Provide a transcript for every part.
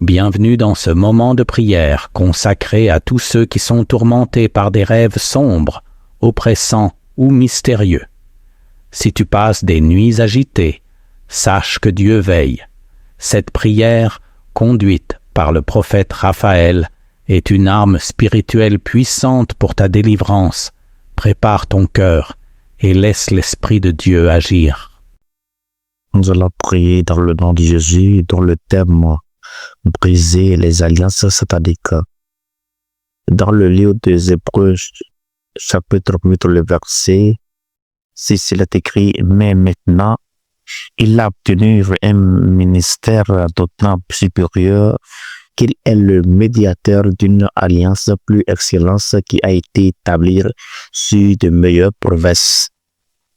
Bienvenue dans ce moment de prière consacré à tous ceux qui sont tourmentés par des rêves sombres, oppressants ou mystérieux. Si tu passes des nuits agitées, sache que Dieu veille. Cette prière, conduite par le prophète Raphaël, est une arme spirituelle puissante pour ta délivrance. Prépare ton cœur et laisse l'Esprit de Dieu agir. Nous allons prier dans le nom de Jésus, dans le thème briser les alliances sataniques. Dans le livre des Hébreux, chapitre 8, le verset 6, il est écrit « Mais maintenant, il a obtenu un ministère d'autant supérieur qu'il est le médiateur d'une alliance plus excellente qui a été établie sur de meilleures promesses.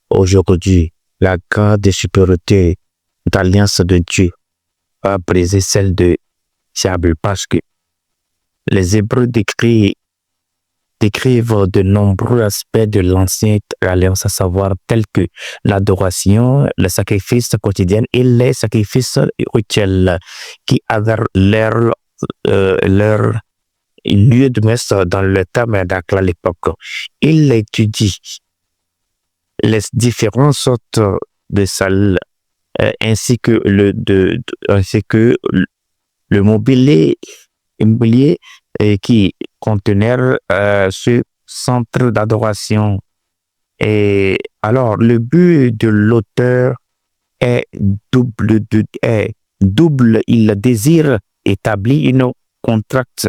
Aujourd'hui, la grande supériorité d'alliance de Dieu a brisé celle de diable parce que les Hébreux décrivent de nombreux aspects de l'ancienne alliance, à savoir tels que l'adoration, le sacrifice quotidien et les sacrifices rituels qui avaient leur lieu de messe dans le tabernacle à l'époque. Il étudie les différentes sortes de salles ainsi que le mobilier qui contenait ce centre d'adoration. Et alors, le but de l'auteur est double. Il désire établir une contrainte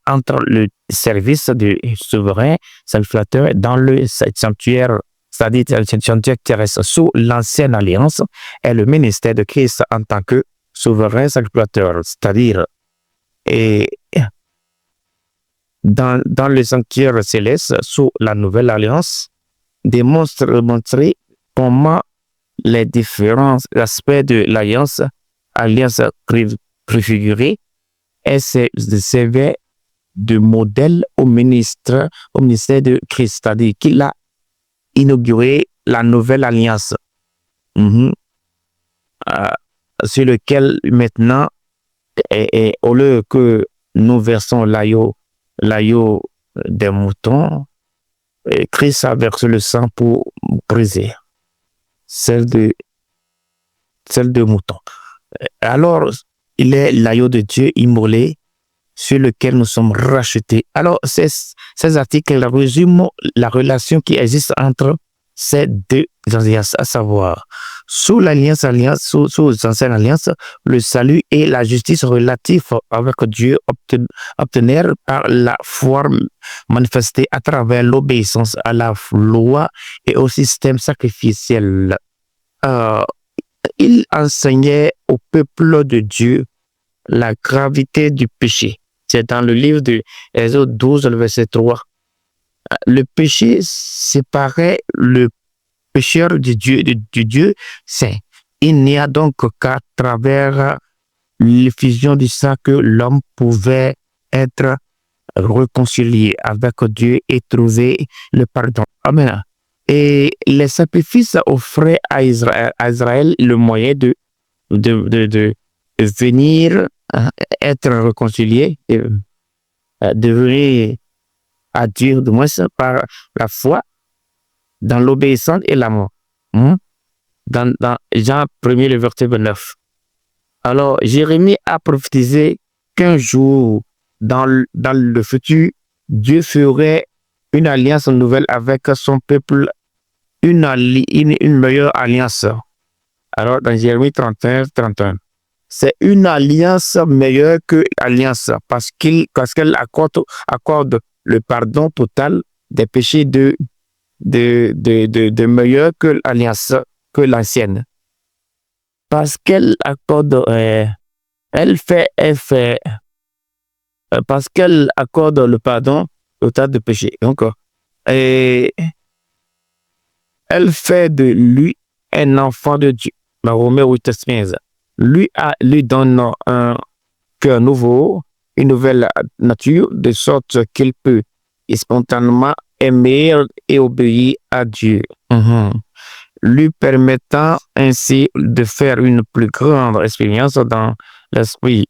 entre le service du souverain sacrificateur dans le sanctuaire, c'est-à-dire le sanctuaire terrestre sous l'ancienne alliance, et le ministère de Christ en tant que souverain sacrificateur, c'est-à-dire dans le sanctuaire céleste sous la nouvelle alliance, montrer comment les différents aspects de l'alliance préfigurée et servait de modèle au ministère de Christ, c'est-à-dire qu'il a inauguré la nouvelle alliance sur lequel maintenant, au lieu que nous versons l'agneau des moutons, Christ a versé le sang pour briser celle de mouton. Alors, il est l'agneau de Dieu immolé sur lequel nous sommes rachetés. Alors, ces articles résument la relation qui existe entre ces deux alliances, à savoir, sous l'ancienne alliance, le salut et la justice relatifs avec Dieu obtenir par la foi manifestée à travers l'obéissance à la loi et au système sacrificiel. Il enseignait au peuple de Dieu la gravité du péché. C'est dans le livre de Exode 12, le verset 3. Le péché séparait le pécheur du Dieu saint. Il n'y a donc qu'à travers l'effusion du sang que l'homme pouvait être réconcilié avec Dieu et trouver le pardon. Amen. Et les sacrifices offraient à Israël le moyen de venir être réconcilié, devenir à Dieu, du moins par la foi, dans l'obéissance et l'amour. Dans Jean 1er, le verset 29. Alors, Jérémie a prophétisé qu'un jour, dans le futur, Dieu ferait une alliance nouvelle avec son peuple, une meilleure alliance. Alors, dans Jérémie 31, c'est une alliance meilleure que l'alliance parce qu'elle accorde le pardon total des péchés de meilleure que l'alliance, que l'ancienne. Parce qu'elle accorde, parce qu'elle accorde le pardon total de péché. Donc, elle fait de lui un enfant de Dieu. Romains 8:15. Lui donne un cœur nouveau, une nouvelle nature, de sorte qu'il peut spontanément aimer et obéir à Dieu. Lui permettant ainsi de faire une plus grande expérience dans l'esprit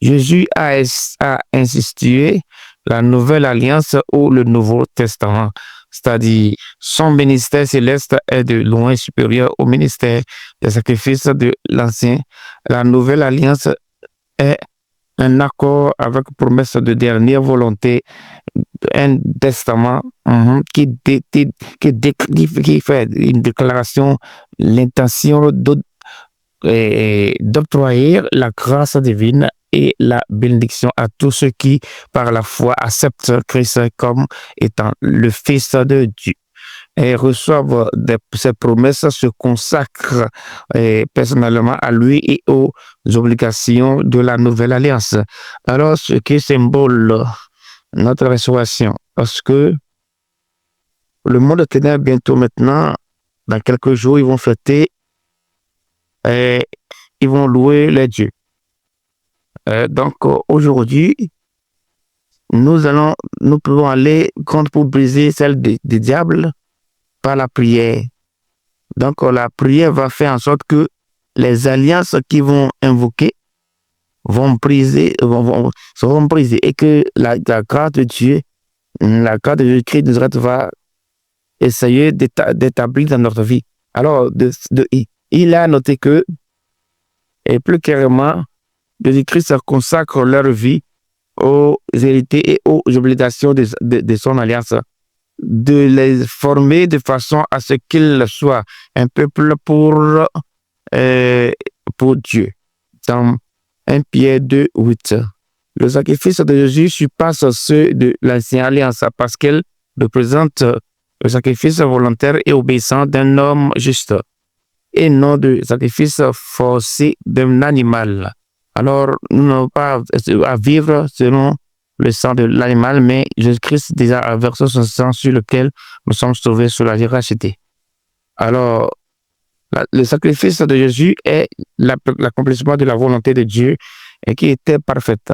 Jésus a institué la nouvelle alliance ou le Nouveau Testament. C'est-à-dire, son ministère céleste est de loin supérieur au ministère des sacrifices de l'Ancien. La nouvelle alliance est un accord avec promesse de dernière volonté, un testament qui fait une déclaration, l'intention d'octroyer la grâce divine et la bénédiction à tous ceux qui, par la foi, acceptent Christ comme étant le Fils de Dieu et reçoivent ces promesses, se consacrent personnellement à lui et aux obligations de la nouvelle alliance. Alors, ce qui symbole notre restauration, parce que le monde ténèbre bientôt maintenant, dans quelques jours, ils vont fêter et ils vont louer les dieux. Donc, aujourd'hui, nous pouvons aller contre pour briser celle des diables par la prière. Donc, la prière va faire en sorte que les alliances qui vont invoquer seront brisées et que la grâce de Dieu, la grâce de Jésus-Christ de Nazareth va essayer d'établir dans notre vie. Alors, il a noté que, et plus clairement, Jésus-Christ consacre leur vie aux héritiers et aux obligations de son alliance, de les former de façon à ce qu'ils soient un peuple pour Dieu. Dans 1 Pierre 2, 8. Le sacrifice de Jésus surpasse ceux de l'ancienne alliance parce qu'elle représente le sacrifice volontaire et obéissant d'un homme juste et non de sacrifice forcé d'un animal. Alors, nous n'avons pas à vivre selon le sang de l'animal, mais Jésus-Christ déjà a versé son sang sur lequel nous sommes sauvés sur la racheté. Alors, le sacrifice de Jésus est l'accomplissement de la volonté de Dieu et qui était parfaite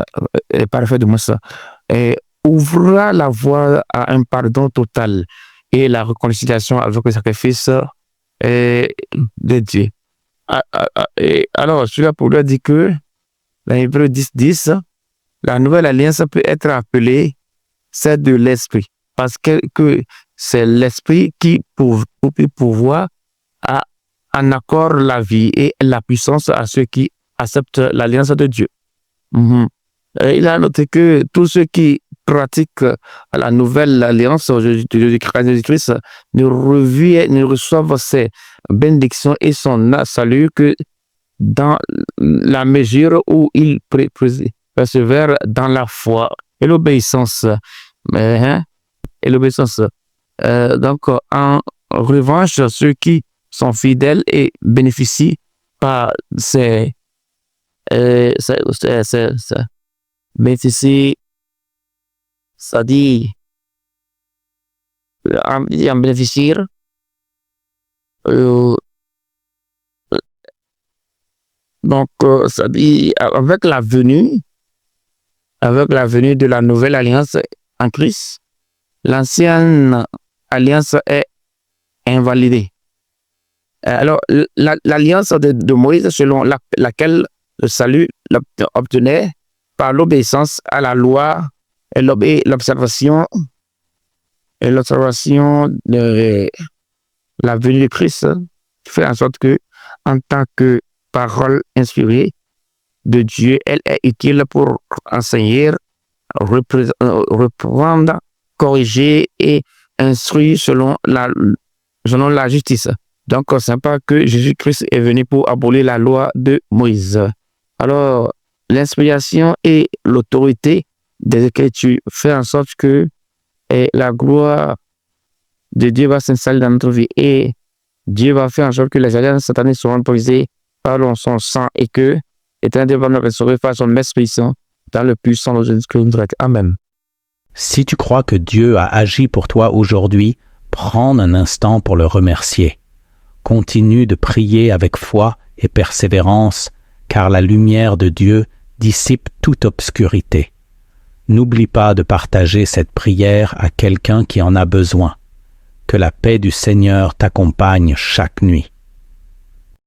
de Moussa, et ouvrira la voie à un pardon total et la réconciliation avec le sacrifice de Dieu. Alors, cela pour lui dire que dans Hébreux 10, la nouvelle alliance peut être appelée celle de l'esprit, parce que c'est l'esprit qui peut pouvoir en accord la vie et la puissance à ceux qui acceptent l'alliance de Dieu. Il a noté que tous ceux qui pratiquent la nouvelle alliance de Jésus-Christ ne reçoivent ses bénédictions et son salut que dans la mesure où ils persévèrent dans la foi et l'obéissance. Donc, en revanche, ceux qui sont fidèles et bénéficient par c'est-à-dire en bénéficier donc, c'est-à-dire avec la venue de la nouvelle alliance en Christ, l'ancienne alliance est invalidée. Alors, l'alliance de Moïse, selon laquelle le salut obtenait par l'obéissance à la loi et l'observation de la venue de Christ, fait en sorte que, en tant que parole inspirée de Dieu, elle est utile pour enseigner, reprendre, corriger et instruire selon la justice. Donc, c'est pas que Jésus-Christ est venu pour abolir la loi de Moïse. Alors, l'inspiration et l'autorité des Écritures fait en sorte que la gloire de Dieu va s'installer dans notre vie et Dieu va faire en sorte que les alliances sataniques seront brisées par son sang et que l'Éternel va nous restaurer par son esprit saint dans le puissant nom de Jésus-Christ. Amen. Si tu crois que Dieu a agi pour toi aujourd'hui, prends un instant pour le remercier. Continue de prier avec foi et persévérance, car la lumière de Dieu dissipe toute obscurité. N'oublie pas de partager cette prière à quelqu'un qui en a besoin. Que la paix du Seigneur t'accompagne chaque nuit.